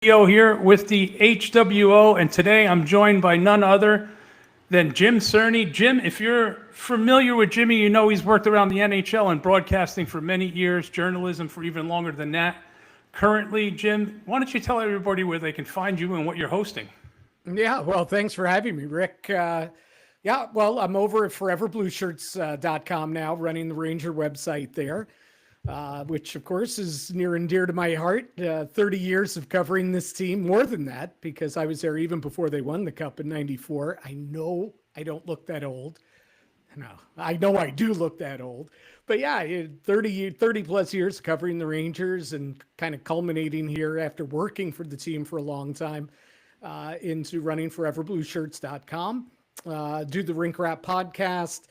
Studio here with the HWO, and today I'm joined by none other than Jim Cerny. Jim, if you're familiar with Jimmy, you know he's worked around the NHL and broadcasting for many years, journalism for even longer than that. Currently, Jim, why don't you tell everybody where they can find you and what you're hosting? Yeah, well, thanks for having me, Rick. I'm over at foreverblueshirts.com now, running the Ranger website there, which, of course, is near and dear to my heart. 30 years of covering this team, more than that, because I was there even before they won the Cup in '94. I know I don't look that old. No, I know I do look that old. But yeah, 30 plus years covering the Rangers and kind of culminating here after working for the team for a long time into running foreverblueshirts.com. Do the Rink Rap podcast,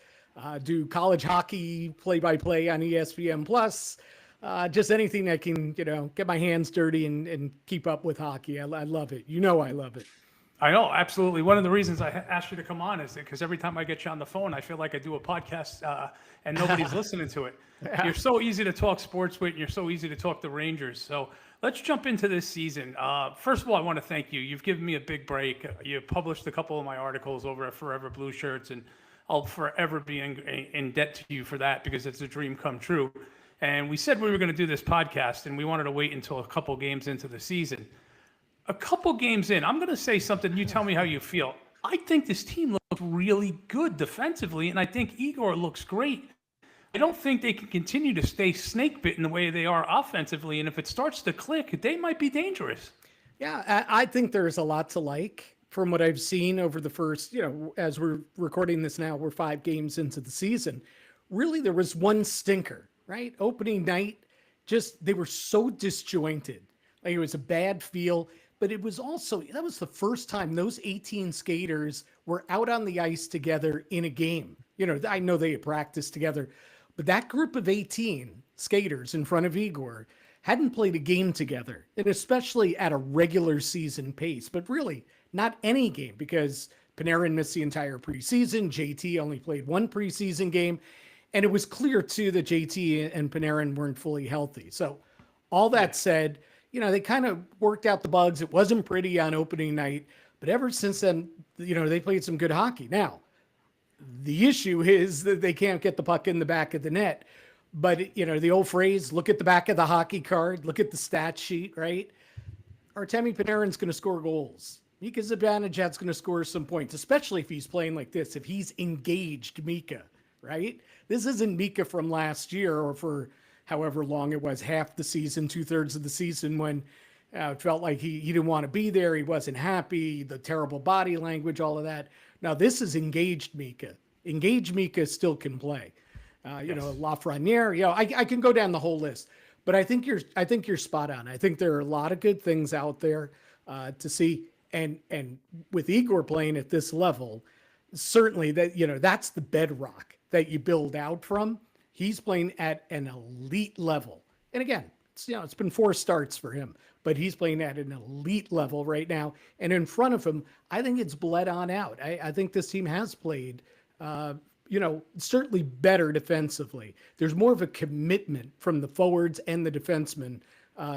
do college hockey play-by-play on ESPN Plus, just anything that can, get my hands dirty and keep up with hockey. I love it. You know I love it. I know, absolutely. One of the reasons I asked you to come on is because every time I get you on the phone, I feel like I do a podcast and nobody's listening to it. You're so easy to talk sports with, and you're so easy to talk the Rangers. So let's jump into this season. First of all, I want to thank you. You've given me a big break. You published a couple of my articles over at Forever Blue Shirts, and I'll forever be in debt to you for that because it's a dream come true. And we said we were going to do this podcast, and we wanted to wait until a couple games into the season. A couple games in, I'm going to say something. You tell me how you feel. I think this team looks really good defensively, and I think Igor looks great. I don't think they can continue to stay snake bitten the way they are offensively, and if it starts to click, they might be dangerous. Yeah, I think there's a lot to like from what I've seen over the first, as we're recording this now, we're 5 games into the season. Really, there was one stinker, right? Opening night, they were so disjointed. Like it was a bad feel. But it was also, that was the first time those 18 skaters were out on the ice together in a game. I know they had practiced together, but that group of 18 skaters in front of Igor hadn't played a game together, and especially at a regular season pace, but really not any game because Panarin missed the entire preseason. JT only played one preseason game, and it was clear too that JT and Panarin weren't fully healthy. So all that said, they kind of worked out the bugs. It wasn't pretty on opening night, but ever since then, they played some good hockey. Now, the issue is that they can't get the puck in the back of the net. But, the old phrase, look at the back of the hockey card, look at the stat sheet, right? Artemi Panarin's going to score goals. Mika Zibanejad's going to score some points, especially if he's playing like this, if he's engaged Mika, right? This isn't Mika from last year or for however long it was, half the season, 2/3 of the season, when it felt like he didn't want to be there. He wasn't happy, the terrible body language, all of that. Now this is engaged Mika. Engaged Mika still can play. Lafreniere, I can go down the whole list, but I think you're spot on. I think there are a lot of good things out there to see. And with Igor playing at this level, certainly that's the bedrock that you build out from. He's playing at an elite level. And again, it's been 4 starts for him, but he's playing at an elite level right now. And in front of him, I think it's bled on out. I think this team has played, certainly better defensively. There's more of a commitment from the forwards and the defensemen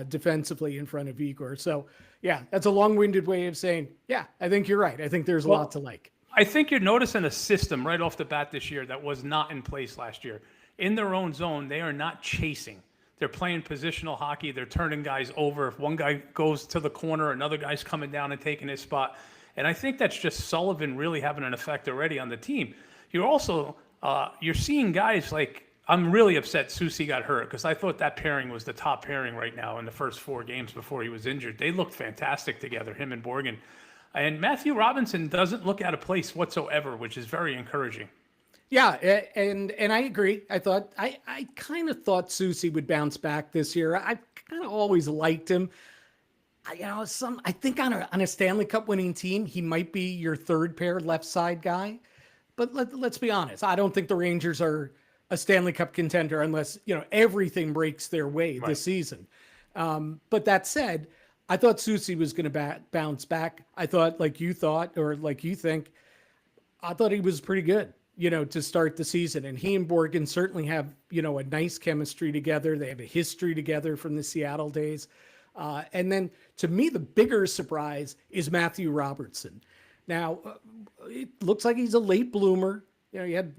defensively in front of Igor. So, yeah, that's a long-winded way of saying, yeah, I think you're right. I think there's a lot to like. I think you're noticing a system right off the bat this year that was not in place last year. In their own zone, they are not chasing. They're playing positional hockey. They're turning guys over. If one guy goes to the corner, another guy's coming down and taking his spot. And I think that's just Sullivan really having an effect already on the team. You're also, you're seeing guys like, I'm really upset Soucy got hurt because I thought that pairing was the top pairing right now in the first 4 games before he was injured. They looked fantastic together, him and Borgen. And Matthew Robinson doesn't look out of place whatsoever, which is very encouraging. Yeah, and I agree. I kind of thought Soucy would bounce back this year. I kind of always liked him. I think on a Stanley Cup winning team, he might be your third pair left side guy. But let's be honest. I don't think the Rangers are a Stanley Cup contender unless everything breaks their way this season. But that said, I thought Soucy was going to bounce back. I thought, like you thought, or like you think, I thought he was pretty good. To start the season. And he and Borgen certainly have, a nice chemistry together. They have a history together from the Seattle days. And then to me, the bigger surprise is Matthew Robertson. Now, it looks like he's a late bloomer. He had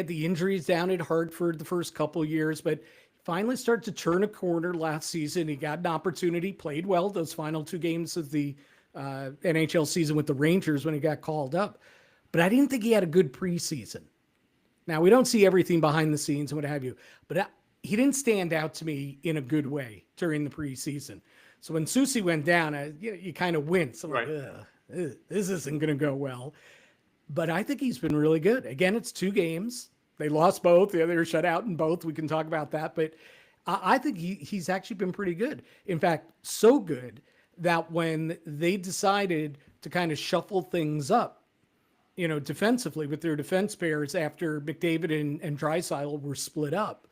the injuries down at Hartford the first couple of years, but finally started to turn a corner last season. He got an opportunity, played well those final 2 games of the NHL season with the Rangers when he got called up. But I didn't think he had a good preseason. Now, we don't see everything behind the scenes and what have you, but he didn't stand out to me in a good way during the preseason. So when Soucy went down, you kind of winced. I'm like, this isn't going to go well. But I think he's been really good. Again, it's 2 games. They lost both. They were shut out in both. We can talk about that. But I think he's actually been pretty good. In fact, so good that when they decided to kind of shuffle things up, defensively with their defense pairs after McDavid and Draisaitl were split up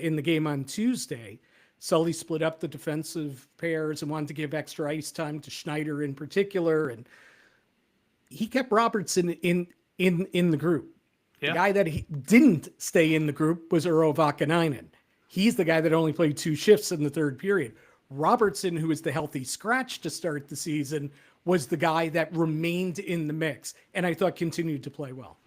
in the game on Tuesday, Sully split up the defensive pairs and wanted to give extra ice time to Schneider in particular. And he kept Robertson in the group. Yeah. The guy that he didn't stay in the group was Urho Vakanainen. He's the guy that only played 2 shifts in the third period. Robertson, who was the healthy scratch to start the season, was the guy that remained in the mix, and I thought continued to play well.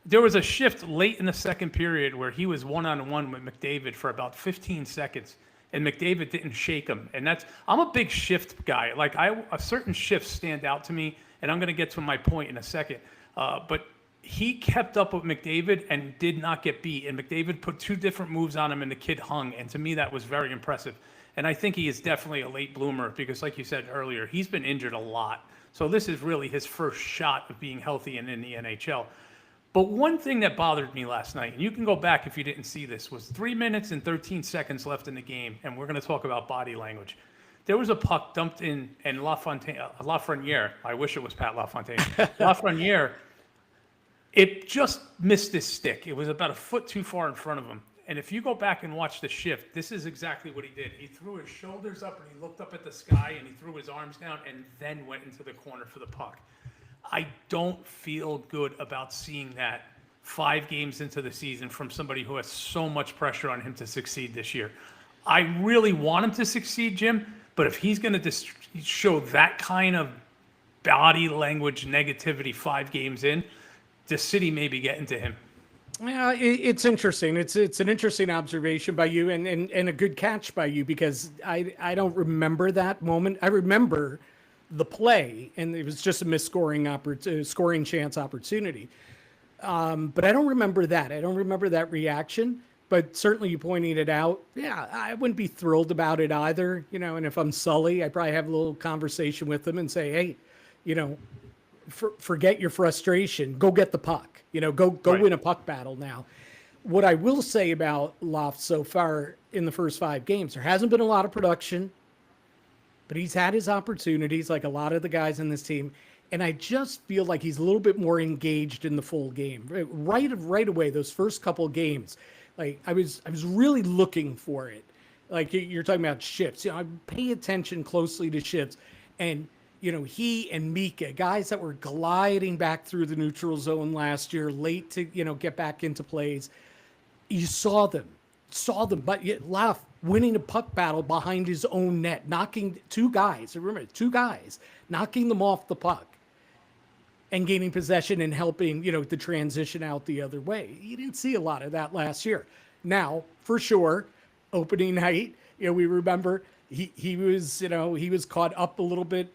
There was a shift late in the second period where he was one-on-one with McDavid for about 15 seconds, and McDavid didn't shake him. And I'm a big shift guy. Like a certain shifts stand out to me, and I'm going to get to my point in a second. But he kept up with McDavid and did not get beat. And McDavid put 2 different moves on him, and the kid hung. And to me, that was very impressive. And I think he is definitely a late bloomer because, like you said earlier, he's been injured a lot. So this is really his first shot of being healthy and in the NHL. But one thing that bothered me last night, and you can go back if you didn't see this, was 3 minutes and 13 seconds left in the game, and we're going to talk about body language. There was a puck dumped in, and Lafreniere, I wish it was Pat LaFontaine, Lafreniere, it just missed his stick. It was about a foot too far in front of him. And if you go back and watch the shift, this is exactly what he did. He threw his shoulders up and he looked up at the sky and he threw his arms down and then went into the corner for the puck. I don't feel good about seeing that 5 games into the season from somebody who has so much pressure on him to succeed this year. I really want him to succeed, Jim, but if he's going to show that kind of body language negativity 5 games in, the city may be getting to him. Yeah, it's interesting. It's an interesting observation by you and a good catch by you because I don't remember that moment. I remember the play, and it was just a missed scoring chance opportunity. But I don't remember that. I don't remember that reaction. But certainly you pointing it out. Yeah, I wouldn't be thrilled about it either. And if I'm Sully, I'd probably have a little conversation with them and say, hey, forget your frustration. Go get the puck. Go right. Win a puck battle now. What I will say about Loft so far in the first 5 games, there hasn't been a lot of production, but he's had his opportunities like a lot of the guys in this team. And I just feel like he's a little bit more engaged in the full game. Right away, those first couple games, like I was really looking for it. Like you're talking about shifts. I pay attention closely to shifts. And he and Mika, guys that were gliding back through the neutral zone last year, late to, get back into plays. You saw them, but yet Laf winning a puck battle behind his own net, knocking 2 guys, knocking them off the puck and gaining possession and helping, the transition out the other way. You didn't see a lot of that last year. Now, for sure, opening night, we remember he was caught up a little bit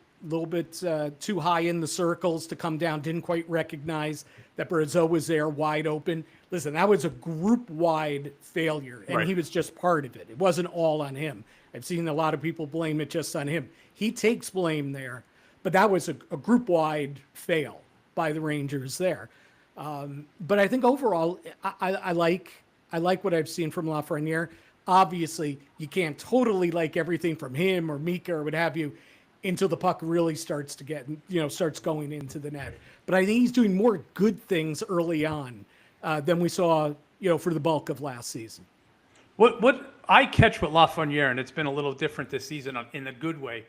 too high in the circles to come down, didn't quite recognize that Brazeau was there wide open. Listen, that was a group-wide failure, and He was just part of it. It wasn't all on him. I've seen a lot of people blame it just on him. He takes blame there, but that was a group-wide fail by the Rangers there. But I think overall, I like what I've seen from Lafreniere. Obviously, you can't totally like everything from him or Mika or what have you, until the puck really starts to starts going into the net. But I think he's doing more good things early on than we saw, for the bulk of last season. What I catch with Lafreniere, and it's been a little different this season in a good way,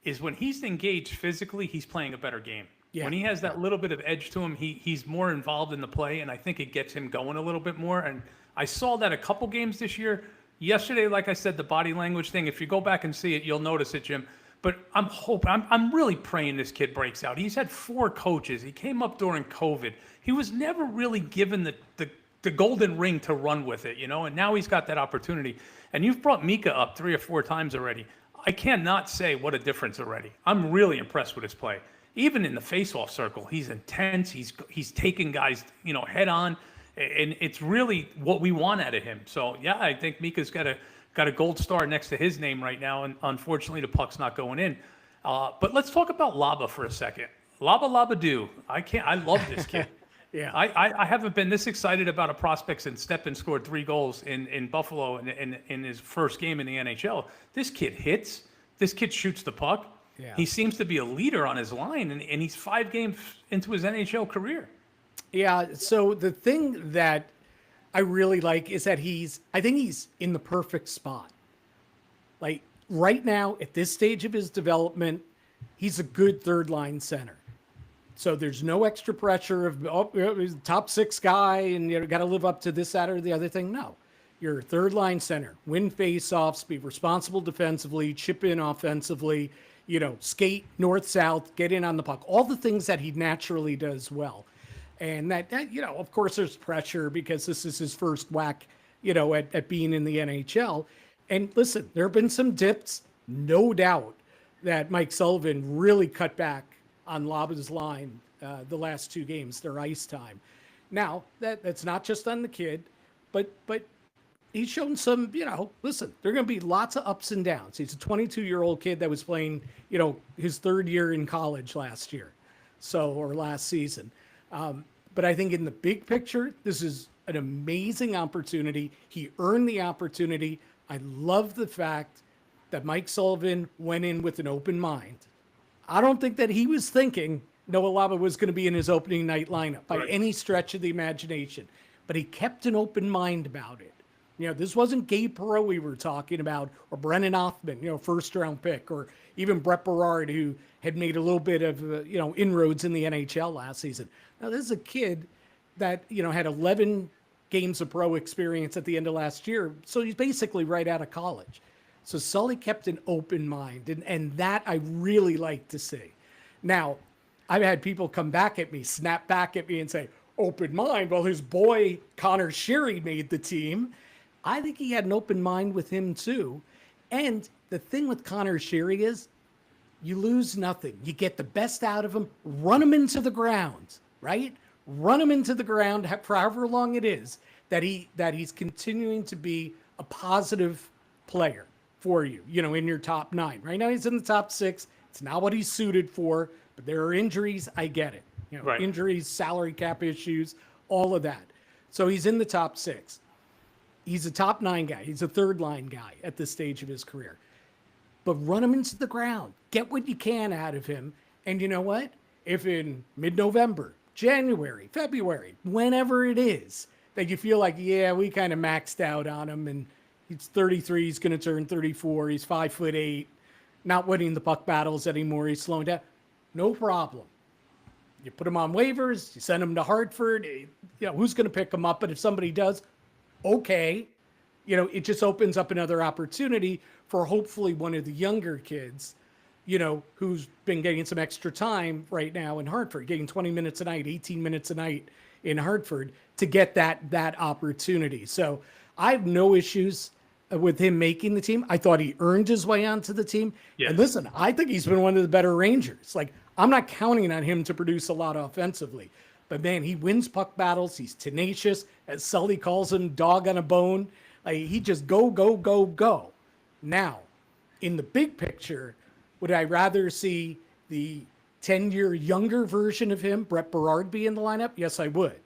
is when he's engaged physically, he's playing a better game. Yeah. When he has that little bit of edge to him, he's more involved in the play, and I think it gets him going a little bit more. And I saw that a couple games this year. Yesterday, like I said, the body language thing, if you go back and see it, you'll notice it, Jim. But I'm really praying this kid breaks out. He's had 4 coaches. He came up during COVID. He was never really given the golden ring to run with it, and now he's got that opportunity. And you've brought Mika up 3 or 4 times already. I cannot say what a difference already. I'm really impressed with his play. Even in the face-off circle, he's intense. He's taking guys, head on, and it's really what we want out of him. So yeah, I think Mika's got a gold star next to his name right now, and unfortunately the puck's not going in. But let's talk about Laba for a second. Laba Doo. I love this kid. Yeah. I haven't been this excited about a prospect since Steppen scored 3 goals in Buffalo in his first game in the NHL. This kid hits. This kid shoots the puck. Yeah. He seems to be a leader on his line, and he's 5 games into his NHL career. Yeah. So the thing that I really like is that I think he's in the perfect spot. Like right now, at this stage of his development, he's a good third line center. So there's no extra pressure of, he's a top 6 guy and got to live up to this, that, or the other thing. No, you're a third line center, win face-offs, be responsible defensively, chip in offensively, skate north-south, get in on the puck, all the things that he naturally does well. And that of course there's pressure because this is his first whack, at being in the NHL. And listen, there have been some dips, no doubt that Mike Sullivan really cut back on Laba's line the last 2 games, their ice time. Now, that's not just on the kid, but he's shown some, listen, there are going to be lots of ups and downs. He's a 22-year-old kid that was playing, his 3rd year in college last season. But I think in the big picture, this is an amazing opportunity. He earned the opportunity. I love the fact that Mike Sullivan went in with an open mind. I don't think that he was thinking Noah Laba was going to be in his opening night lineup by any stretch of the imagination, but he kept an open mind about it. This wasn't Gabe Perreault we were talking about, or Brennan Othman, first-round pick, or even Brett Berard, who had made a little bit of, inroads in the NHL last season. Now, this is a kid that, had 11 games of pro experience at the end of last year, so he's basically right out of college. So Sully kept an open mind, and that I really like to see. Now, I've had people snap back at me and say, open mind, well, his boy Connor Sheary made the team. I think he had an open mind with him too. And the thing with Connor Sheary is you lose nothing. You get the best out of him, run him into the ground, right? Run him into the ground for however long it is that he's continuing to be a positive player for you, in your top 9. Right now he's in the top 6. It's not what he's suited for, but there are injuries. I get it. Right. Injuries, salary cap issues, all of that. So he's in the top 6. He's a top 9 guy. He's a third line guy at this stage of his career. But run him into the ground. Get what you can out of him. And you know what? If in mid-November, January, February, whenever it is, that you feel like, yeah, we kind of maxed out on him and he's 33, he's going to turn 34, he's 5'8", not winning the puck battles anymore, he's slowing down. No problem. You put him on waivers, you send him to Hartford, who's going to pick him up? But if somebody does, okay. It just opens up another opportunity for hopefully one of the younger kids, who's been getting some extra time right now in Hartford, getting 20 minutes a night, 18 minutes a night in Hartford to get that opportunity. So I have no issues with him making the team. I thought he earned his way onto the team. Yes. And listen, I think he's been one of the better Rangers. Like, I'm not counting on him to produce a lot offensively, but man, he wins puck battles. He's tenacious, as Sully calls him, dog on a bone. Like, he just go, go, go, go. Now, in the big picture, would I rather see the 10-year younger version of him, Brett Berard, be in the lineup? Yes, I would.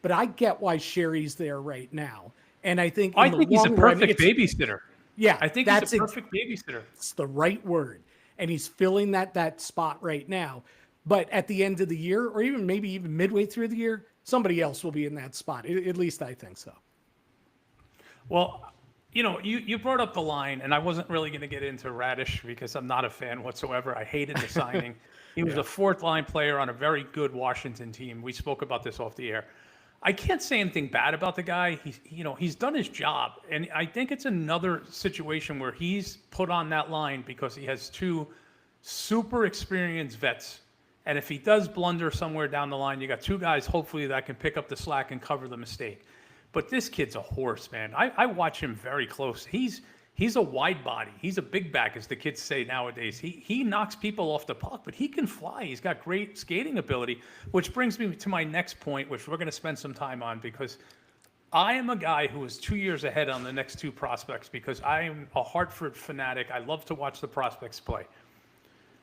But I get why Sherry's there right now. And I think he's a perfect babysitter. Yeah, I think he's a perfect babysitter. It's the right word. And he's filling that spot right now. But at the end of the year, or maybe even midway through the year, somebody else will be in that spot. At least I think so. Well, you brought up the line, and I wasn't really going to get into Radish because I'm not a fan whatsoever. I hated the signing. He was a 4th line player on a very good Washington team. We spoke about this off the air. I can't say anything bad about the guy. He's done his job, and I think it's another situation where he's put on that line because he has two super experienced vets. And if he does blunder somewhere down the line, you got two guys hopefully that can pick up the slack and cover the mistake. But this kid's a horse, man. I watch him very close. He's a wide body. He's a big back, as the kids say nowadays. He knocks people off the puck, but he can fly. He's got great skating ability, which brings me to my next point, which we're going to spend some time on, because I am a guy who is 2 years ahead on the next two prospects because I am a Hartford fanatic. I love to watch the prospects play.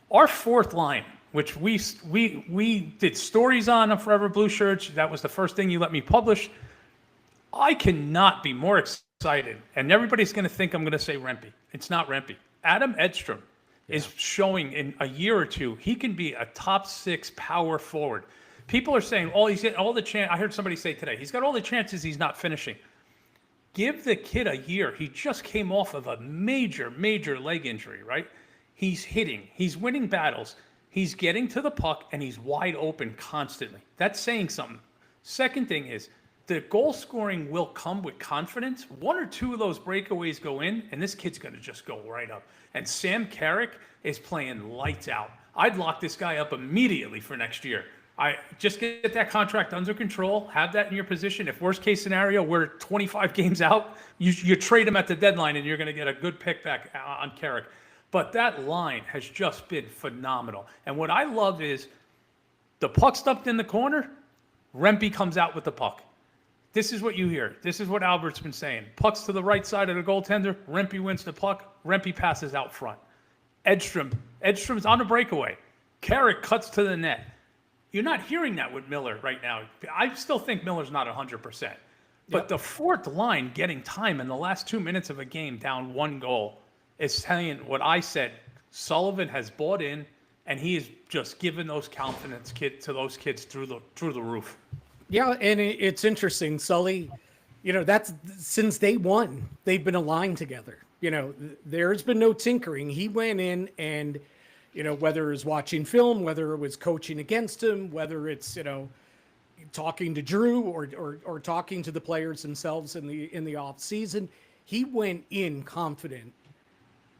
Our fourth line, which we did stories on Forever Blue Shirts. That was the first thing you let me publish. I cannot be more excited, and everybody's going to think I'm going to say Rempe. It's not Rempe. Adam Edstrom is showing in a year or two he can be a top 6 power forward. People are saying, "Oh, he's getting all the chance." I heard somebody say today, "He's got all the chances. He's not finishing." Give the kid a year. He just came off of a major leg injury, right? He's hitting. He's winning battles. He's getting to the puck, and he's wide open constantly. That's saying something. Second thing is, the goal scoring will come with confidence. One or two of those breakaways go in, and this kid's going to just go right up. And Sam Carrick is playing lights out. I'd lock this guy up immediately for next year. I just get that contract under control, have that in your position. If worst case scenario, we're 25 games out, you trade him at the deadline, and you're going to get a good pick back on Carrick. But that line has just been phenomenal. And what I love is the puck stuffed in the corner, Rempe comes out with the puck. This is what you hear. This is what Albert's been saying. Puck's to the right side of the goaltender. Rempe wins the puck. Rempe passes out front. Edstrom's on a breakaway. Carrick cuts to the net. You're not hearing that with Miller right now. I still think Miller's not 100%. But the fourth line getting time in the last 2 minutes of a game down 1 goal is telling what I said. Sullivan has bought in, and he is just giving those confidence to those kids through the roof. Yeah, and it's interesting, Sully. That's since day one they've been aligned together. There's been no tinkering. He went in and, whether it was watching film, whether it was coaching against him, whether it's talking to Drew or talking to the players themselves in the off season, he went in confident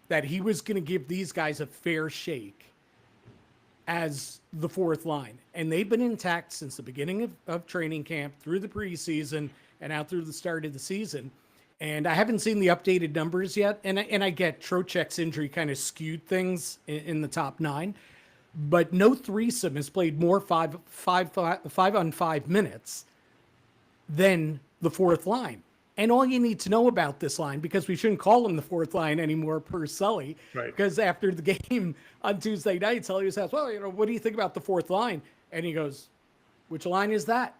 that he was going to give these guys a fair shake as the fourth line. And they've been intact since the beginning of training camp, through the preseason, and out through the start of the season. And I haven't seen the updated numbers yet. And I get Trocheck's injury kind of skewed things in the top 9. But no threesome has played more 5-on-5 minutes than the fourth line. And all you need to know about this line, because we shouldn't call him the fourth line anymore per Sully, right? Because after the game on Tuesday night, Sully was asked, well, what do you think about the fourth line? And he goes, which line is that?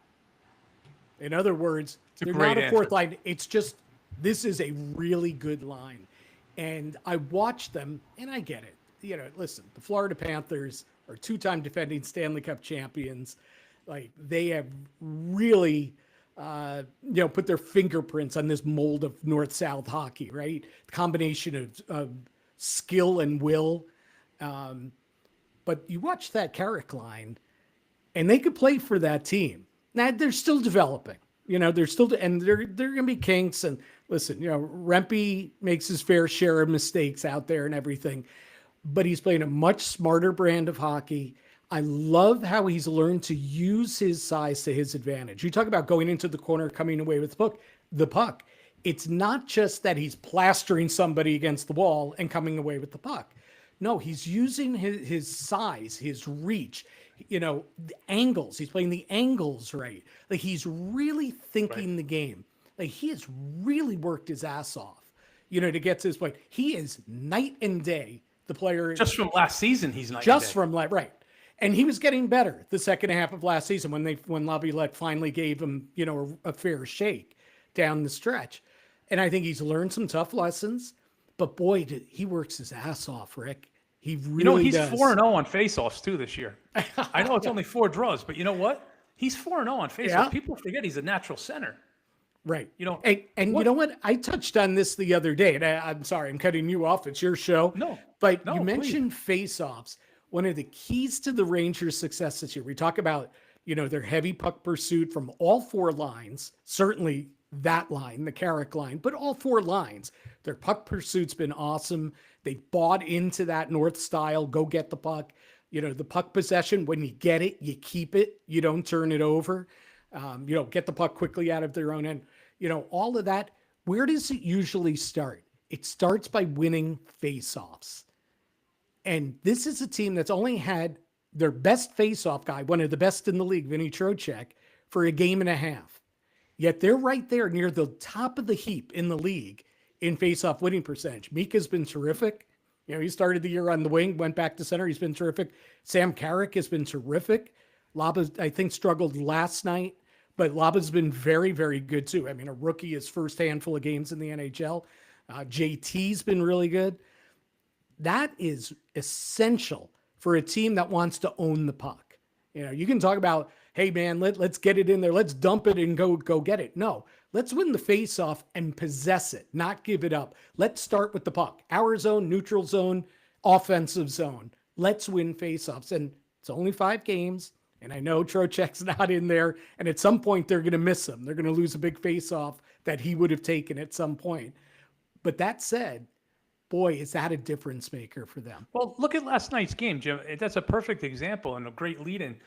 In other words, they're not a fourth line. It's just, this is a really good line. And I watched them, and I get it. Listen, the Florida Panthers are 2-time defending Stanley Cup champions. Like, they have really put their fingerprints on this mold of North-South hockey, right? Combination of skill and will. But you watch that Carrick line, and they could play for that team. Now, they're still developing. They're still, and they're going to be kinks. And listen, Rempe makes his fair share of mistakes out there and everything, but he's playing a much smarter brand of hockey. I love how he's learned to use his size to his advantage. You talk about going into the corner, coming away with the puck. It's not just that he's plastering somebody against the wall and coming away with the puck. No, he's using his size, his reach, the angles. He's playing the angles right. Like, he's really thinking the game. Like, he has really worked his ass off, to get to this point. He is night and day, the player. Just from last season, he's night just and day. From right. And he was getting better the second half of last season when Laviolette finally gave him, a fair shake down the stretch. And I think he's learned some tough lessons, but boy, he works his ass off, Rick. He really he's does. 4-0 on faceoffs too this year. I know it's only 4 draws, but you know what? He's 4-0 on faceoffs. Yeah. People forget he's a natural center. Right. And you know what? I touched on this the other day, and I'm sorry, I'm cutting you off. It's your show. No, you mentioned faceoffs. One of the keys to the Rangers' success this year, we talk about, Their heavy puck pursuit from all four lines, certainly that line, the Carrick line, but all four lines. Their puck pursuit's been awesome. They bought into that North style, go get the puck. The puck possession, when you get it, you keep it. You don't turn it over. Get the puck quickly out of their own end. All of that. Where does it usually start? It starts by winning faceoffs. And this is a team that's only had their best faceoff guy, one of the best in the league, Vinny Trocheck, for a game and a half. Yet they're right there near the top of the heap in the league in faceoff winning percentage. Mika's been terrific. He started the year on the wing, went back to center. He's been terrific. Sam Carrick has been terrific. Laba, I think, struggled last night, but Laba's been very, very good too. I mean, a rookie, his first handful of games in the NHL. JT's been really good. That is essential for a team that wants to own the puck. You can talk about, hey man, let's get it in there. Let's dump it and go get it. No, let's win the faceoff and possess it, not give it up. Let's start with the puck. Our zone, neutral zone, offensive zone. Let's win faceoffs. And it's only 5 games. And I know Trocheck's not in there. And at some point they're going to miss him. They're going to lose a big faceoff that he would have taken at some point. But that said, boy, is that a difference maker for them. Well, look at last night's game, Jim. That's a perfect example and a great lead-in.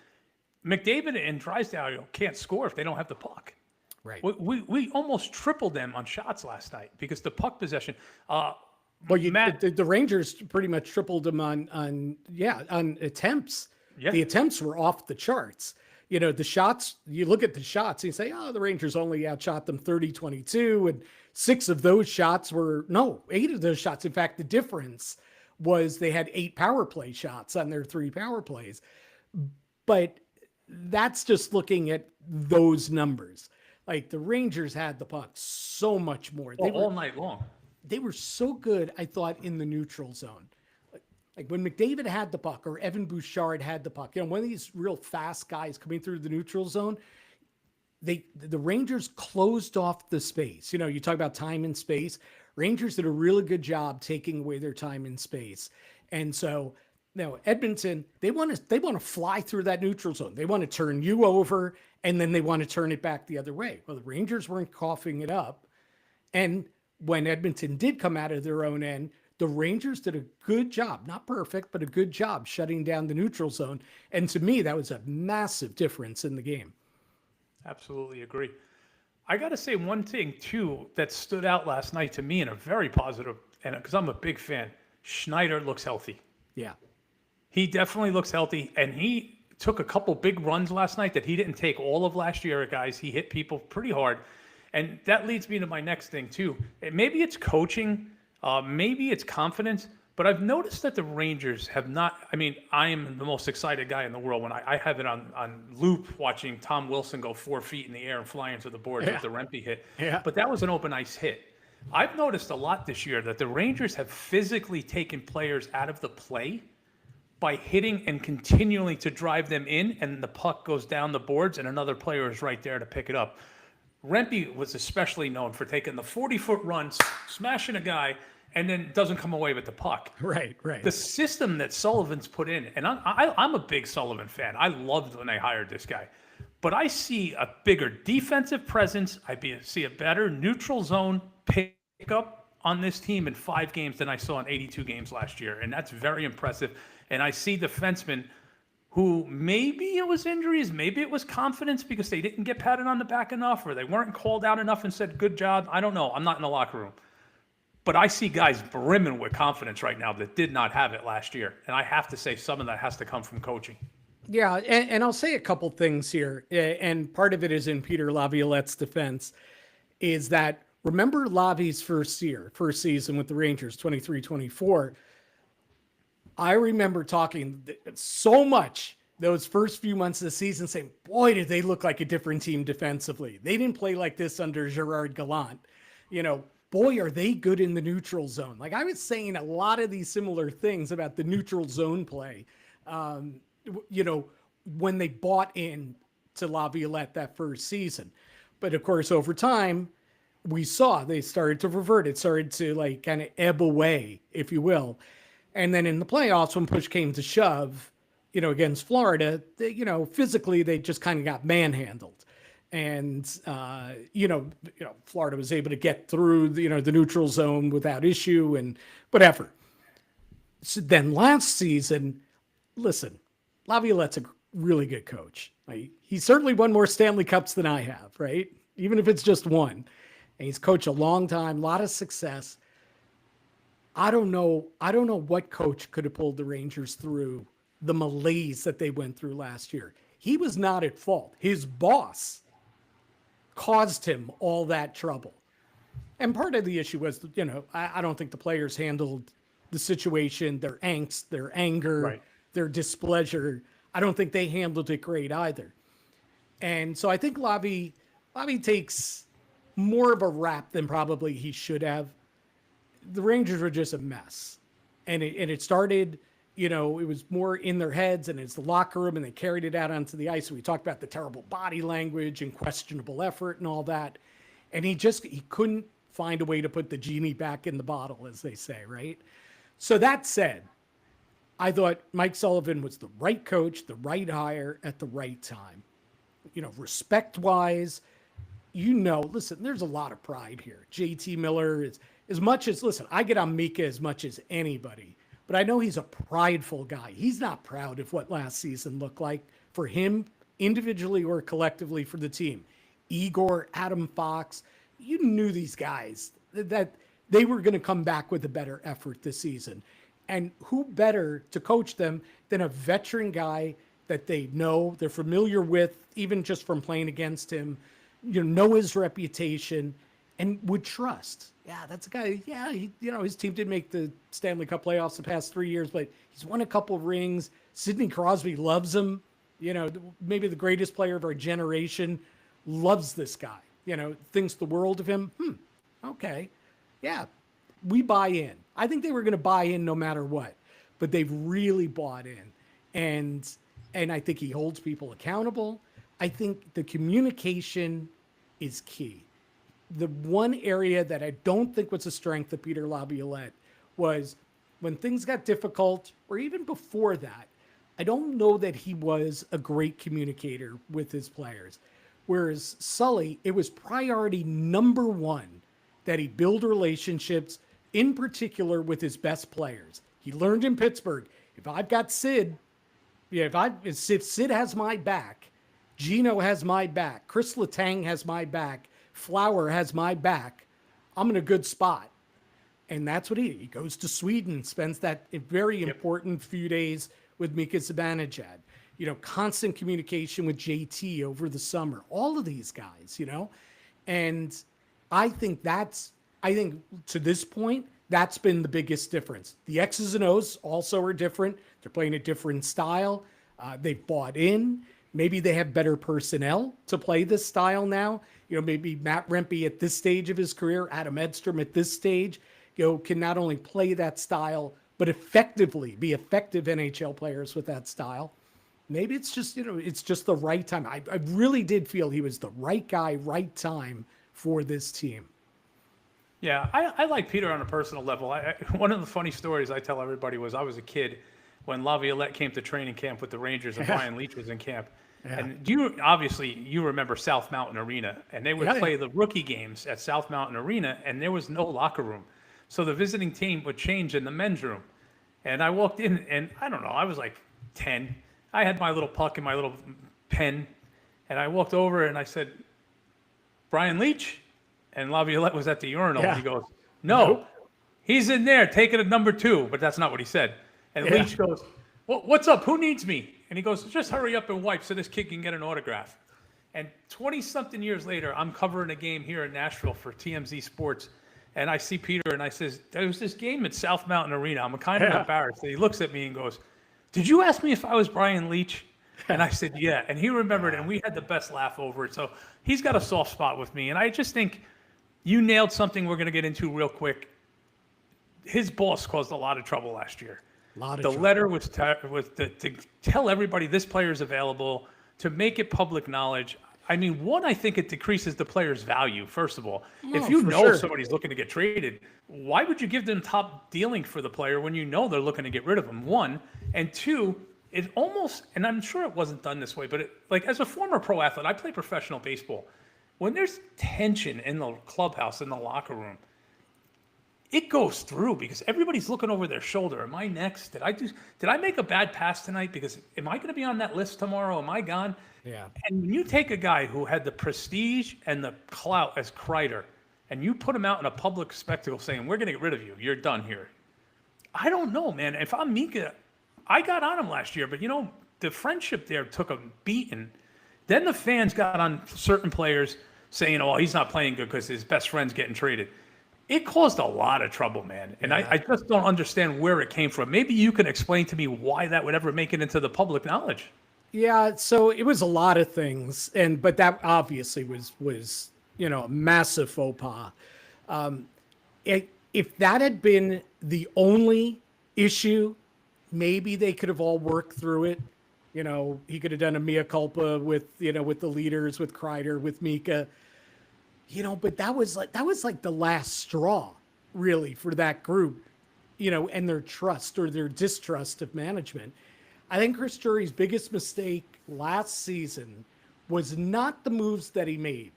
McDavid and Drysdale can't score if they don't have the puck. Right. We almost tripled them on shots last night because the puck possession. Well, the Rangers pretty much tripled them on attempts. Yeah. The attempts were off the charts. The shots, you look at the shots and you say, the Rangers only outshot them 30-22. And 8 of those shots. In fact, the difference was they had 8 power play shots on their 3 power plays. But that's just looking at those numbers. Like the Rangers had the puck so much more. They all night long. They were so good, I thought, in the neutral zone. Like when McDavid had the puck or Evan Bouchard had the puck, one of these real fast guys coming through the neutral zone, the Rangers closed off the space. You talk about time and space. Rangers did a really good job taking away their time and space. And so, Edmonton, they want to fly through that neutral zone. They want to turn you over, and then they want to turn it back the other way. Well, the Rangers weren't coughing it up. And when Edmonton did come out of their own end, the Rangers did a good job, not perfect, but a good job shutting down the neutral zone. And to me, that was a massive difference in the game. Absolutely agree. I got to say one thing, too, that stood out last night to me in a very positive, and because I'm a big fan, Schneider looks healthy. Yeah. He definitely looks healthy, and he took a couple big runs last night that he didn't take all of last year, guys. He hit people pretty hard, and that leads me to my next thing, too. Maybe it's coaching, maybe it's confidence, but I've noticed that the Rangers have not. I mean, I am the most excited guy in the world when I have it on loop watching Tom Wilson go 4 feet in the air and fly into the boards with the Rempe hit. Yeah. But that was an open ice hit. I've noticed a lot this year that the Rangers have physically taken players out of the play by hitting and continuing to drive them in, and the puck goes down the boards and another player is right there to pick it up. Rempe was especially known for taking the 40-foot run, smashing a guy, and then doesn't come away with the puck. Right. The system that Sullivan's put in, and I'm a big Sullivan fan. I loved when they hired this guy. But I see a bigger defensive presence. See a better neutral zone pickup on this team in 5 games than I saw in 82 games last year. And that's very impressive. And I see defensemen who maybe it was injuries, maybe it was confidence because they didn't get patted on the back enough or they weren't called out enough and said, good job. I don't know. I'm not in the locker room. But I see guys brimming with confidence right now that did not have it last year. And I have to say some of that has to come from coaching. Yeah, and I'll say a couple things here. And part of it is in Peter Laviolette's defense, is that remember Lavi's first season with the Rangers, 23-24. I remember talking so much those first few months of the season saying, boy, did they look like a different team defensively. They didn't play like this under Gerard Gallant. Boy, are they good in the neutral zone. Like I was saying a lot of these similar things about the neutral zone play, when they bought in to Laviolette that first season. But of course, over time, we saw they started to revert. It started to like kind of ebb away, if you will. And then in the playoffs, when push came to shove, against Florida, physically they just kind of got manhandled. And, Florida was able to get through, the neutral zone without issue and whatever. So then last season, listen, Laviolette's a really good coach. Right? He certainly won more Stanley Cups than I have, right? Even if it's just one. And he's coached a long time, a lot of success. I don't know what coach could have pulled the Rangers through the malaise that they went through last year. He was not at fault. His boss caused him all that trouble. And part of the issue was, I don't think the players handled the situation, their angst, their anger, Right. their displeasure. I don't think they handled it great either. And so I think Lavi takes more of a rap than probably he should have. The Rangers were just a mess. And it started, it was more in their heads and it's the locker room, and they carried it out onto the ice. We talked about the terrible body language and questionable effort and all that. And he couldn't find a way to put the genie back in the bottle, as they say, right? So that said, I thought Mike Sullivan was the right coach, the right hire at the right time. Respect-wise, listen, there's a lot of pride here. JT Miller is, as much as, listen, I get on Mika as much as anybody, but I know he's a prideful guy. He's not proud of what last season looked like for him individually or collectively for the team. Igor, Adam Fox, you knew these guys, that they were going to come back with a better effort this season. And who better to coach them than a veteran guy that they know, they're familiar with, even just from playing against him, know his reputation and would trust. Yeah, that's a guy. Yeah, his team did make the Stanley Cup playoffs the past 3 years, but he's won a couple rings. Sidney Crosby loves him. Maybe the greatest player of our generation, loves this guy. Thinks the world of him. Okay. Yeah, we buy in. I think they were going to buy in no matter what, but they've really bought in. And I think he holds people accountable. I think the communication is key. The one area that I don't think was a strength of Peter Laviolette was when things got difficult, or even before that, I don't know that he was a great communicator with his players. Whereas Sully, it was priority number one that he build relationships, in particular with his best players. He learned in Pittsburgh, if I've got Sid, if Sid has my back, Gino has my back, Chris Letang has my back, Flower has my back, I'm in a good spot. And that's what he goes to Sweden, spends that very important few days with Mika Zibanejad. Constant communication with JT over the summer. All of these guys, and I think to this point, that's been the biggest difference. The X's and O's also are different. They're playing a different style. They've bought in. Maybe they have better personnel to play this style now. Maybe Matt Rempe at this stage of his career, Adam Edstrom at this stage, can not only play that style, but effectively be effective NHL players with that style. Maybe it's just, it's just the right time. I really did feel he was the right guy, right time for this team. Yeah, I like Peter on a personal level. One of the funny stories I tell everybody was I was a kid when Laviolette came to training camp with the Rangers and Brian Leetch was in camp. Yeah. And you remember South Mountain Arena, and they would play the rookie games at South Mountain Arena, and there was no locker room. So the visiting team would change in the men's room. And I walked in, and I don't know, I was like 10. I had my little puck and my little pen, and I walked over and I said, Brian Leetch? And Laviolette was at the urinal, and he goes, no, he's in there taking a number 2, but that's not what he said. And Leetch goes, what's up? Who needs me? And he goes, just hurry up and wipe so this kid can get an autograph. And 20-something years later, I'm covering a game here in Nashville for TMZ Sports, and I see Peter, and I says, there was this game at South Mountain Arena. I'm kind of embarrassed. And he looks at me and goes, did you ask me if I was Brian Leetch? And I said, yeah. And he remembered, and we had the best laugh over it. So he's got a soft spot with me. And I just think you nailed something we're going to get into real quick. His boss caused a lot of trouble last year. The letter was to tell everybody this player is available, to make it public knowledge. I mean, I think it decreases the player's value, first of all. If you know somebody's looking to get traded, why would you give them top dealing for the player when you know they're looking to get rid of him? One. And two, it almost, and I'm sure it wasn't done this way, but like as a former pro athlete, I play professional baseball. When there's tension in the clubhouse, in the locker room, it goes through because everybody's looking over their shoulder. Am I next? Did I make a bad pass tonight? Because am I going to be on that list tomorrow? Am I gone? Yeah. And when you take a guy who had the prestige and the clout as Kreider, and you put him out in a public spectacle saying, we're going to get rid of you, you're done here. I don't know, man. If I'm Mika, I got on him last year, but the friendship there took a beating. Then the fans got on certain players saying, oh, he's not playing good because his best friend's getting traded. It caused a lot of trouble, man. And I just don't understand where it came from. Maybe you can explain to me why that would ever make it into the public knowledge. Yeah, so it was a lot of things, but that obviously was a massive faux pas. If that had been the only issue, maybe they could have all worked through it. He could have done a mea culpa with the leaders, with Kreider, with Mika. But that was like the last straw, really, for that group, and their trust or their distrust of management. I think Chris Drury's biggest mistake last season was not the moves that he made,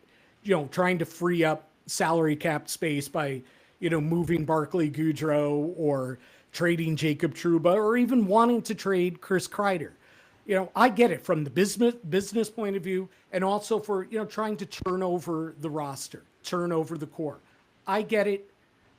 trying to free up salary cap space by, moving Barclay Goodrow or trading Jacob Trouba or even wanting to trade Chris Kreider. I get it from the business point of view and also for, trying to turn over the roster, turn over the core. I get it.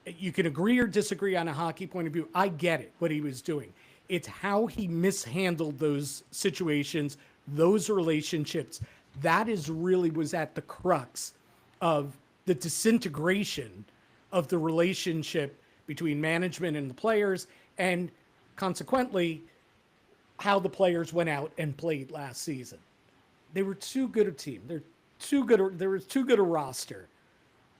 You can agree or disagree on a hockey point of view. I get it, what he was doing. It's how he mishandled those situations, those relationships. That was at the crux of the disintegration of the relationship between management and the players, and consequently, how the players went out and played last season. They were too good a team. There was too good a roster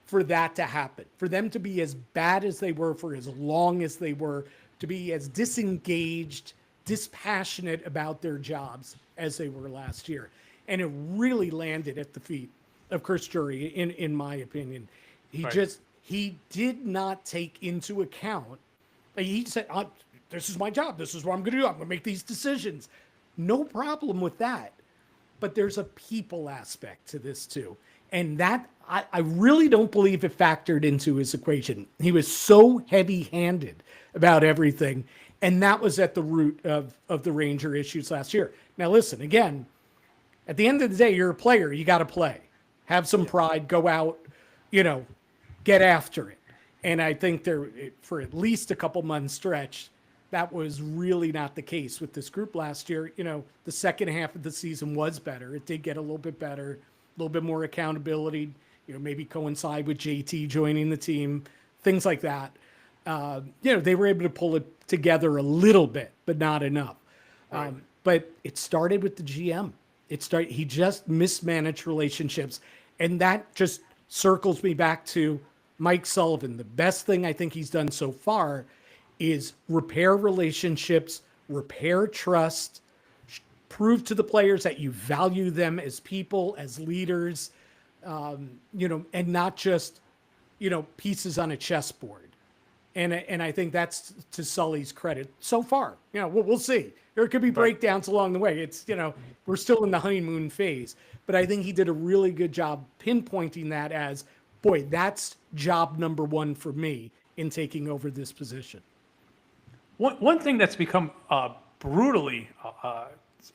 for that to happen, for them to be as bad as they were for as long as they were, to be as disengaged, dispassionate about their jobs as they were last year. And it really landed at the feet of Chris Drury, in my opinion. He did not take into account, he said, this is my job. This is what I'm going to do. I'm going to make these decisions. No problem with that. But there's a people aspect to this too. And that, I really don't believe it factored into his equation. He was so heavy-handed about everything. And that was at the root of the Ranger issues last year. Now, listen, again, at the end of the day, you're a player. You got to play. Have some pride. Go out, get after it. And I think for at least a couple months stretch, that was really not the case with this group last year. The second half of the season was better. It did get a little bit better, a little bit more accountability, maybe coincide with JT joining the team, things like that. They were able to pull it together a little bit, but not enough. Right. But it started with the GM. He just mismanaged relationships. And that just circles me back to Mike Sullivan. The best thing I think he's done so far is repair relationships, repair trust, prove to the players that you value them as people, as leaders, and not just, pieces on a chessboard. And I think that's to Sully's credit so far. We'll see. There could be breakdowns along the way. It's, we're still in the honeymoon phase, but I think he did a really good job pinpointing that as, boy, that's job number one for me in taking over this position. One thing that's become brutally,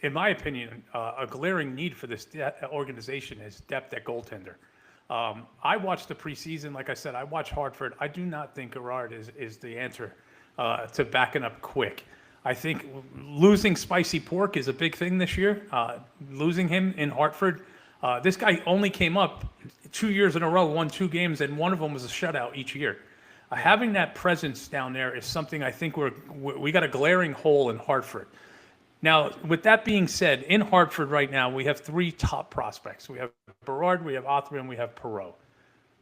in my opinion, a glaring need for this organization is depth at goaltender. I watched the preseason. Like I said, I watched Hartford. I do not think Gerard is the answer to backing up Quick. I think losing Spicy Pork is a big thing this year. Losing him in Hartford. This guy only came up 2 years in a row, won 2 games, and one of them was a shutout each year. Having that presence down there is something I think we got a glaring hole in Hartford. Now, with that being said, in Hartford right now, we have 3 top prospects. We have Berard, we have Othra, and we have Perreault.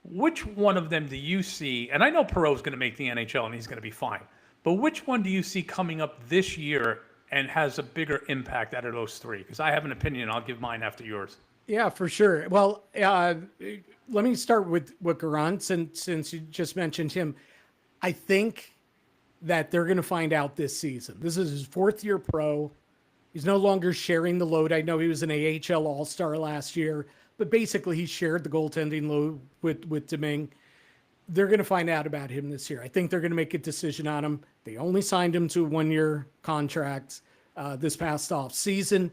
Which one of them do you see? And I know Perreault's going to make the NHL and he's going to be fine. But which one do you see coming up this year and has a bigger impact out of those 3? Because I have an opinion. I'll give mine after yours. Yeah, for sure. Well, let me start with Garant, since you just mentioned him. I think that they're going to find out this season. This is his 4th year pro. He's no longer sharing the load. I know he was an AHL All-Star last year, but basically he shared the goaltending load with Domingue. They're going to find out about him this year. I think they're going to make a decision on him. They only signed him to a 1-year contract this past off season.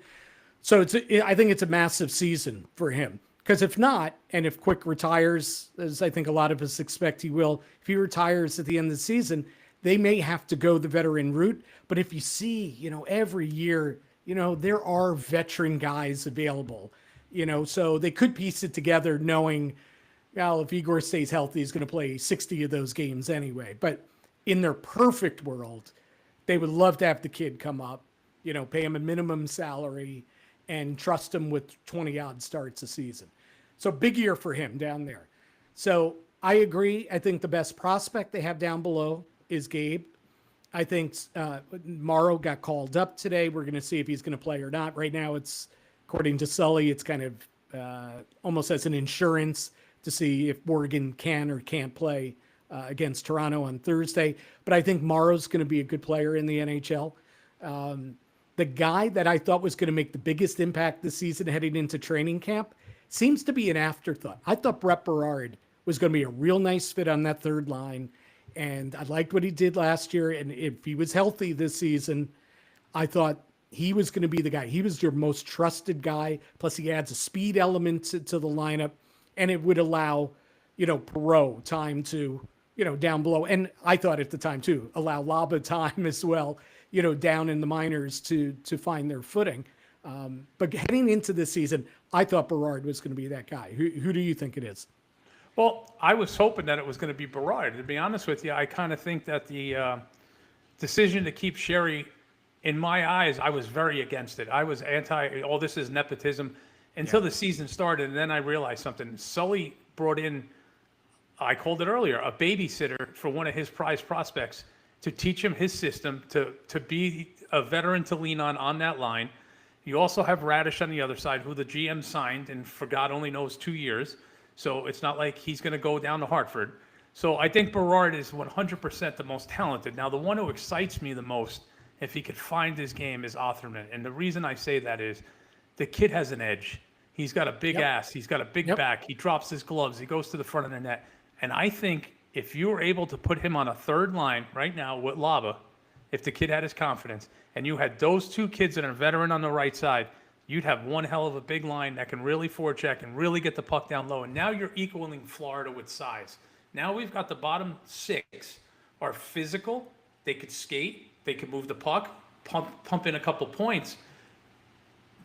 So I think it's a massive season for him. Because if not, and if Quick retires, as I think a lot of us expect he will, if he retires at the end of the season, they may have to go the veteran route. But if you see, every year, there are veteran guys available, so they could piece it together knowing, well, if Igor stays healthy, he's going to play 60 of those games anyway. But in their perfect world, they would love to have the kid come up, pay him a minimum salary and trust him with 20 odd starts a season. So big year for him down there. So I agree. I think the best prospect they have down below is Gabe. I think Morrow got called up today. We're going to see if he's going to play or not. Right now, it's, according to Sully, it's kind of almost as an insurance to see if Morgan can or can't play against Toronto on Thursday. But I think Morrow's going to be a good player in the NHL. The guy that I thought was going to make the biggest impact this season heading into training camp seems to be an afterthought. I thought Brett Berard was going to be a real nice fit on that third line. And I liked what he did last year. And if he was healthy this season, I thought he was going to be the guy. He was your most trusted guy. Plus he adds a speed element to the lineup. And it would allow, Perreault time to, down below. And I thought at the time too, allow Laba time as well, down in the minors to find their footing. But heading into this season, I thought Berard was going to be that guy. Who do you think it is? Well, I was hoping that it was going to be Berard. To be honest with you, I kind of think that the decision to keep Sherry, in my eyes, I was very against it. I was anti, all this is nepotism until the season started. And then I realized something. Sully brought in, I called it earlier, a babysitter for one of his prize prospects to teach him his system, to be a veteran to lean on that line. You also have Radish on the other side, who the GM signed and for God only knows 2 years. So it's not like he's going to go down to Hartford. So I think Berard is 100% the most talented. Now, the one who excites me the most, if he could find his game, is Otherman. And the reason I say that is the kid has an edge. He's got a big ass. He's got a big back. He drops his gloves. He goes to the front of the net. And I think if you were able to put him on a third line right now with Laba, if the kid had his confidence, and you had those two kids and a veteran on the right side, you'd have one hell of a big line that can really forecheck and really get the puck down low. And now you're equaling Florida with size. Now we've got the bottom 6 are physical. They could skate. They could move the puck, pump in a couple points.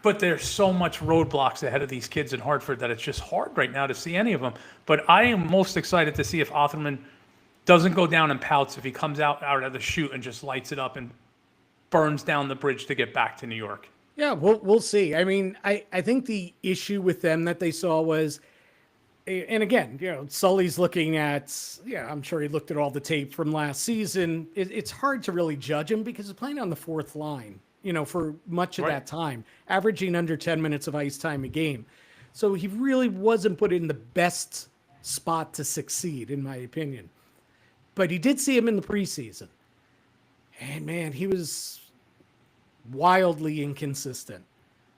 But there's so much roadblocks ahead of these kids in Hartford that it's just hard right now to see any of them. But I am most excited to see if Otherman doesn't go down and pouts, if he comes out of the chute and just lights it up and burns down the bridge to get back to New York. Yeah, we'll see. I mean, I think the issue with them that they saw was, and again, Sully's looking at, I'm sure he looked at all the tape from last season. It's hard to really judge him because he's playing on the fourth line, for much of that time, averaging under 10 minutes of ice time a game. So he really wasn't put in the best spot to succeed, in my opinion. But he did see him in the preseason. And man, he was wildly inconsistent.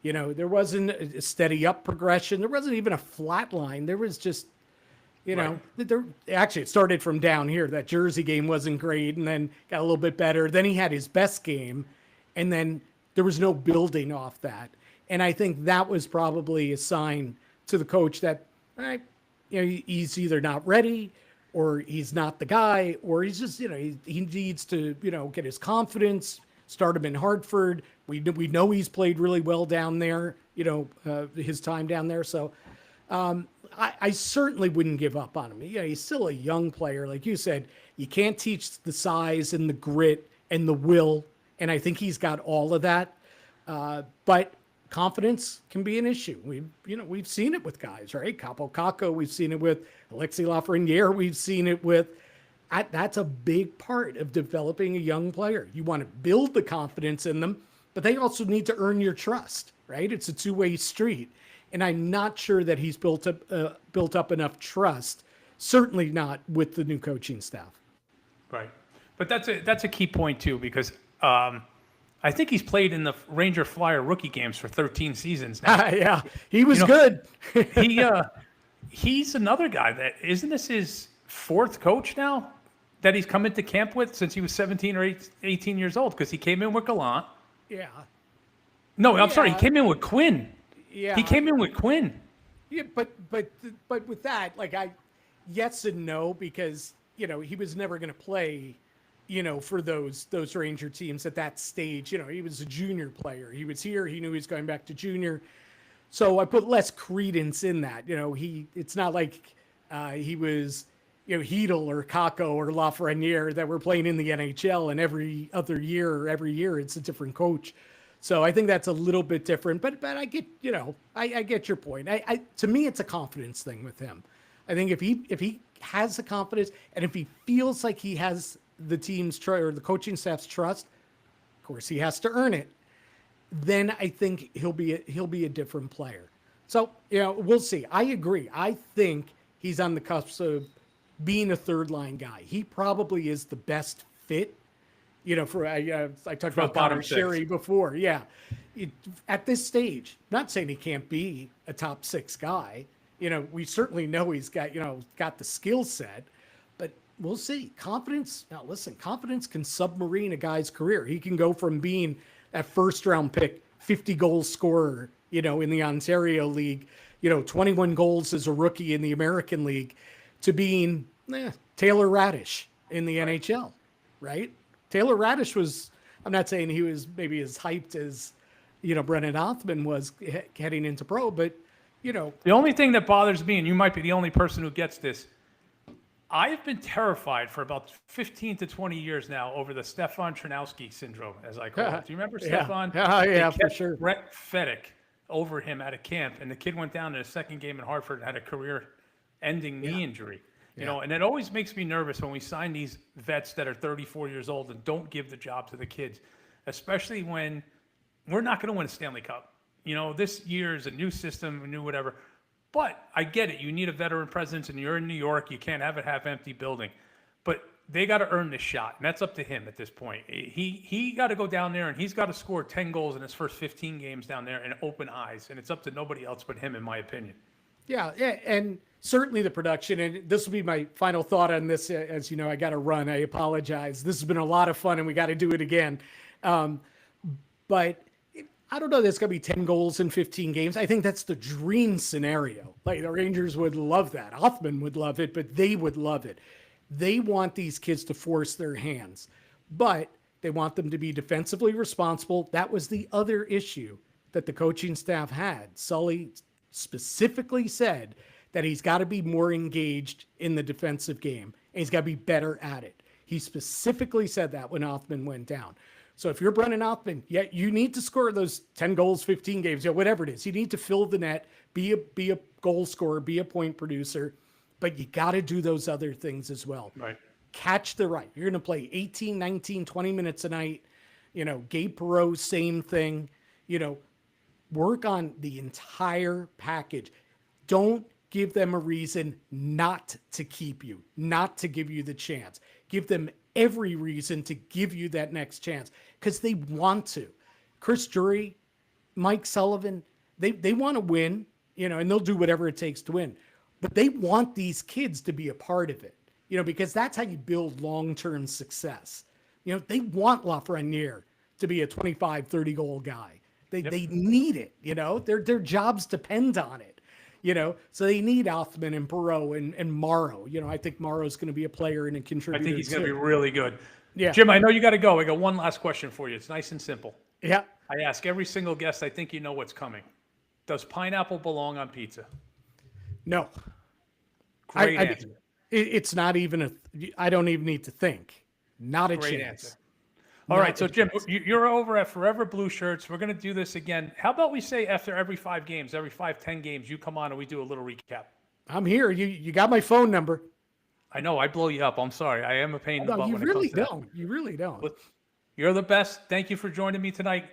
There wasn't a steady up progression. There wasn't even a flat line. There was just, actually it started from down here. That Jersey game wasn't great and then got a little bit better. Then he had his best game and then there was no building off that. And I think that was probably a sign to the coach that, he's either not ready or he's not the guy, or he's just, he needs to, get his confidence, start him in Hartford. We know he's played really well down there, his time down there. So I certainly wouldn't give up on him. He's still a young player. Like you said, you can't teach the size and the grit and the will. And I think he's got all of that. But confidence can be an issue. We've seen it with guys, right? Capo Caco, we've seen it with Alexis Lafreniere. We've seen it with, that's a big part of developing a young player. You want to build the confidence in them, but they also need to earn your trust, right? It's a two-way street. And I'm not sure that he's built up enough trust, certainly not with the new coaching staff. Right. But that's a key point too, because I think he's played in the Ranger Flyer rookie games for 13 seasons now. Yeah, he was You know, good. he he's another guy that isn't this his fourth coach now that he's come into camp with since he was 17 or 18 years old, because he came in with Gallant. Yeah. No, I'm sorry, he Yeah. came in with Quinn. Yeah. He came in with Quinn. Yeah, but with that, like yes and no, because he was never going to play, for those Ranger teams at that stage. He was a junior player. He was here. He knew he was going back to junior, so I put less credence in that. It's not like he was Hedel or Kako or Lafreniere that were playing in the NHL, and every other year or every year it's a different coach. So I think that's a little bit different, but I get, I get your point. To me, it's a confidence thing with him. I think if he has the confidence and if he feels like he has the team's or the coaching staff's trust, of course he has to earn it. Then I think he'll be a different player. So we'll see. I agree. I think he's on the cusp of being a third line guy. He probably is the best fit. For I talked about Connor Sherry before. Yeah, at this stage, not saying he can't be a top six guy. We certainly know he's got got the skill set, but we'll see. Confidence. Now, listen, confidence can submarine a guy's career. He can go from being that first round pick, 50 goal scorer, in the Ontario League, 21 goals as a rookie in the American League, to being Taylor Radish in the NHL, right? Taylor Radish was, I'm not saying he was maybe as hyped as, Brennan Othmann was heading into pro, but, The only thing that bothers me, and you might be the only person who gets this, I've been terrified for about 15 to 20 years now over the Stefan Tranowski syndrome, as I call it. Do you remember Stefan? Yeah, for sure. Brett Fedek over him at a camp, and the kid went down in his second game in Hartford and had a career-ending knee injury. And it always makes me nervous when we sign these vets that are 34 years old and don't give the job to the kids, especially when we're not going to win a Stanley Cup. This year is a new system, a new whatever. But I get it. You need a veteran presence, and you're in New York. You can't have it half-empty building. But they got to earn this shot, and that's up to him at this point. He got to go down there, and he's got to score 10 goals in his first 15 games down there and open eyes. And it's up to nobody else but him, in my opinion. Yeah, and certainly the production, and this will be my final thought on this. As you know, I got to run. I apologize. This has been a lot of fun, and we got to do it again. But I don't know that's going to be 10 goals in 15 games. I think that's the dream scenario. Like, the Rangers would love that. Othmann would love it, but they would love it. They want these kids to force their hands, but they want them to be defensively responsible. That was the other issue that the coaching staff had. Sully specifically said that he's got to be more engaged in the defensive game, and he's got to be better at it. He specifically said that when Othmann went down. So if you're Brennan Othmann, you need to score those 10 goals, 15 games, whatever it is. You need to fill the net, be a goal scorer, be a point producer, but you got to do those other things as well. Right. Catch the right. You're going to play 18, 19, 20 minutes a night. Gabe Perreault, same thing. Work on the entire package. Don't give them a reason not to keep you, not to give you the chance. Give them every reason to give you that next chance, because they want to. Chris Drury, Mike Sullivan, they want to win, and they'll do whatever it takes to win. But they want these kids to be a part of it, because that's how you build long-term success. They want Lafreniere to be a 25, 30 goal guy. They need it, their jobs depend on it, so they need Othmann and Perreault and Morrow. I think Morrow's going to be a player and a contributor. I think he's going to be really good. Yeah. Jim, I know you got to go. I got one last question for you. It's nice and simple. Yeah. I ask every single guest, I think you know what's coming. Does pineapple belong on pizza? No. Great answer. It's not even I don't even need to think. Not a Great chance. Answer. All right, so Jim, you're over at Forever Blue Shirts. We're going to do this again. How about we say after every 5 games, every 5-10 games, you come on and we do a little recap? I'm here. You got my phone number. I know I blow you up. I'm sorry. I am a pain in the butt you when really it comes to don't. You really don't. But you're the best. Thank you for joining me tonight.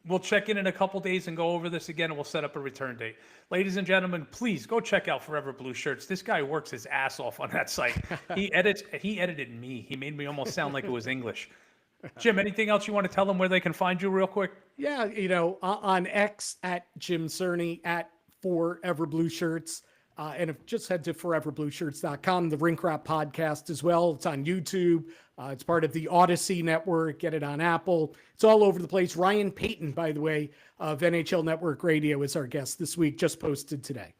We'll check in a couple days and go over this again, and we'll set up a return date. Ladies and gentlemen, please go check out Forever Blue Shirts. This guy works his ass off on that site. He edited me. He made me almost sound like it was English. Jim, anything else you want to tell them where they can find you real quick? Yeah, on X at Jim Cerny at Forever Blue Shirts. And just head to foreverblueshirts.com, the Rink Rap podcast as well. It's on YouTube. It's part of the Odyssey Network. Get it on Apple. It's all over the place. Ryan Payton, by the way, of NHL Network Radio is our guest this week, just posted today.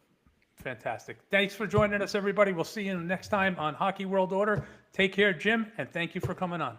Fantastic. Thanks for joining us, everybody. We'll see you next time on Hockey World Order. Take care, Jim, and thank you for coming on.